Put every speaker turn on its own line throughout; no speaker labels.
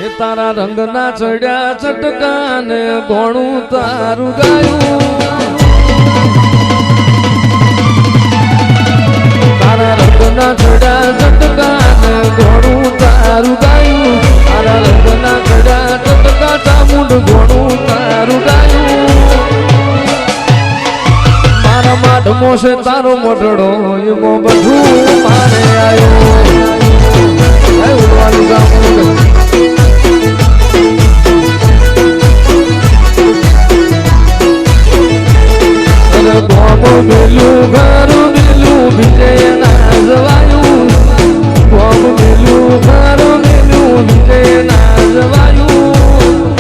તારા રંગના ચડ્યા ચટકાને ઘોણું તારું ગાયું તારા રંગના ચડ્યા ચટકાને ઘોણું તારું ગાયું તારા રંગના ચડ્યા ચટકા ચામુંડ ઘોણું તારું ગાયું મારા માઢમો છે તારો મોઢડો એમાં બધું મારે આવ્યો ઉડવાનું ચામુંડ મેલું ઘરું મેલું વિજય ના જવાયું મેલું ઘરું મેલું વિજય ના જવાયું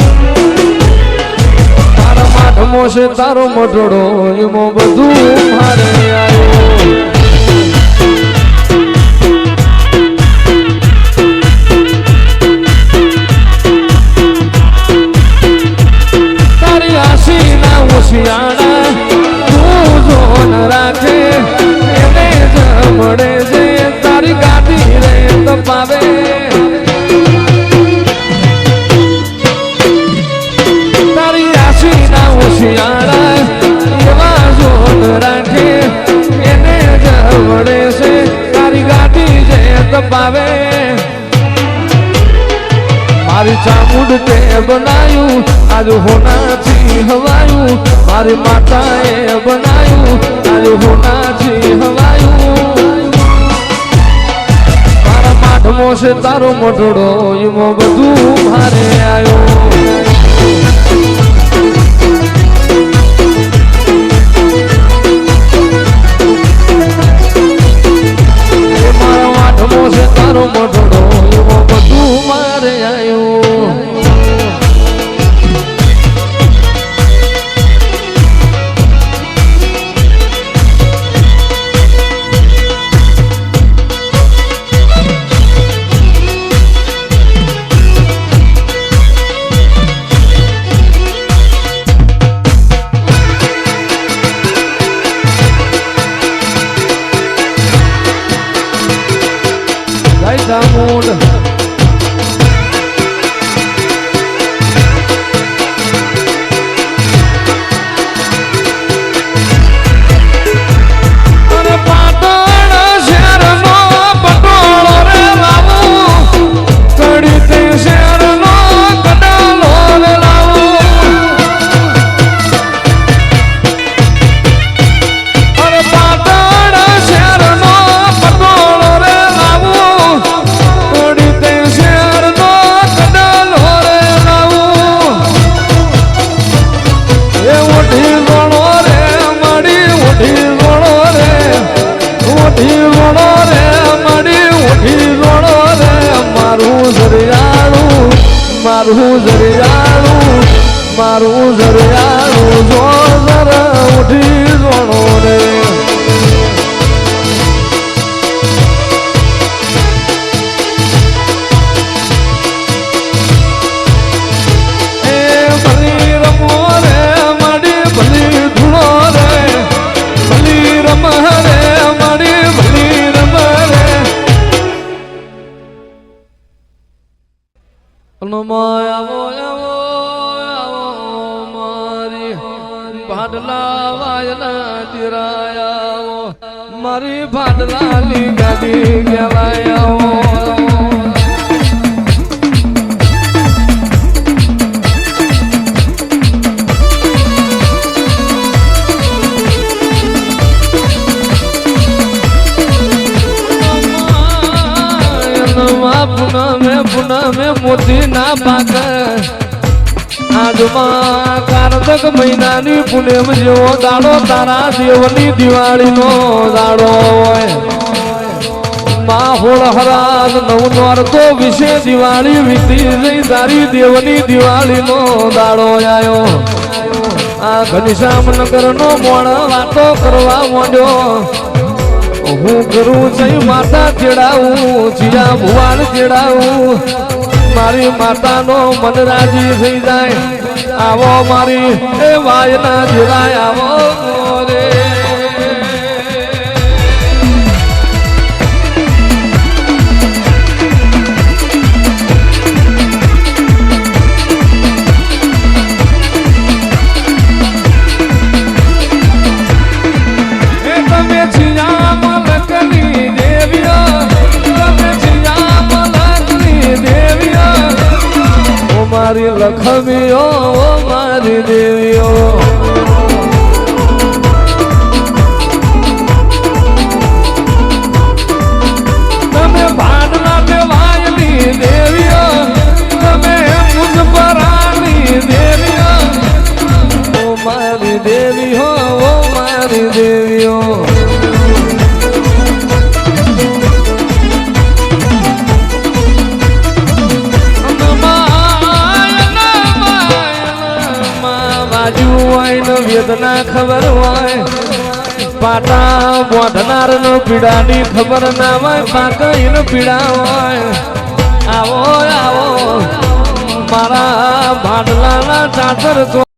તારા માઠમો છે તારો મોઢડો એમાં બધું મારે આવ્યું તારી આશી ના હોશિયાળા રાખે એને જમડે છે તારી ગાડી રે તપાવે તારી આશી ના હોશિયાળા એવા જોન રાખે એને જમડે છે તારી ગાડી જે તપાવે મારી ચામુંડ તે બનાયું આજ હોનાથી હવાયું મારી માતાએ બનાયું આજ હોનાથી હવાયું મારા માઠમો છે તારો મોઢડો એમાં બધું મારે આવ્યો મારા માઠમો છે તારો મોઢડો એમાં બધું મારે આવ્યું ચામુંડ અને પાટણ શહેરનો પટોળો રે લાવું કડી તે શહેરનો કડાલો રે લાવું અને પાટણ શહેરનો પટોળો રે લાવું મારું જરિયાળું જો જરા ઉઠી જોણો રે એ ભલી રમો રે માડી ભલી ધૂળો રે ભલી રમ રે માડી ભલી રમ રે ભાડલા વાયલા દિરાયા મારી ભાડલાની ગાડી ગેલાયા પુનમે મોતી ના પાક આજમાં કારતક મહિનાની પુનેમ જેવો દાડો તારા દેવની દિવાળીનો દાડો હોય માહોલ હરાજ નવનોર તો વિશે દિવાળી વીતી જઈ તારી દેવની દિવાળીનો દાડો આવ્યો આ ઘનશ્યામનગરનો મોણ વાતો કરવા માંડ્યો હું કરું જઈ માતા તેડાવું જીયા ભુવાન તેડાવું મારી માતાનો મન રાજી થઈ જાય આવો મારી એ વાયના જીરાય આવો રે મારી લખમીઓ મારી દેવીઓ તમે ભાડના દેવાયની દેવીઓ તમે મુજપરાની દેવીઓ ઓ મારી દેવીઓ ઓ મારી દેવીઓ વેદના ખબર હોય પાટા બોધનાર નો પીડાની ખબર ના હોય પાકઈ નો પીડા હોય આવો આવો મારા ભાડલાના ચાદર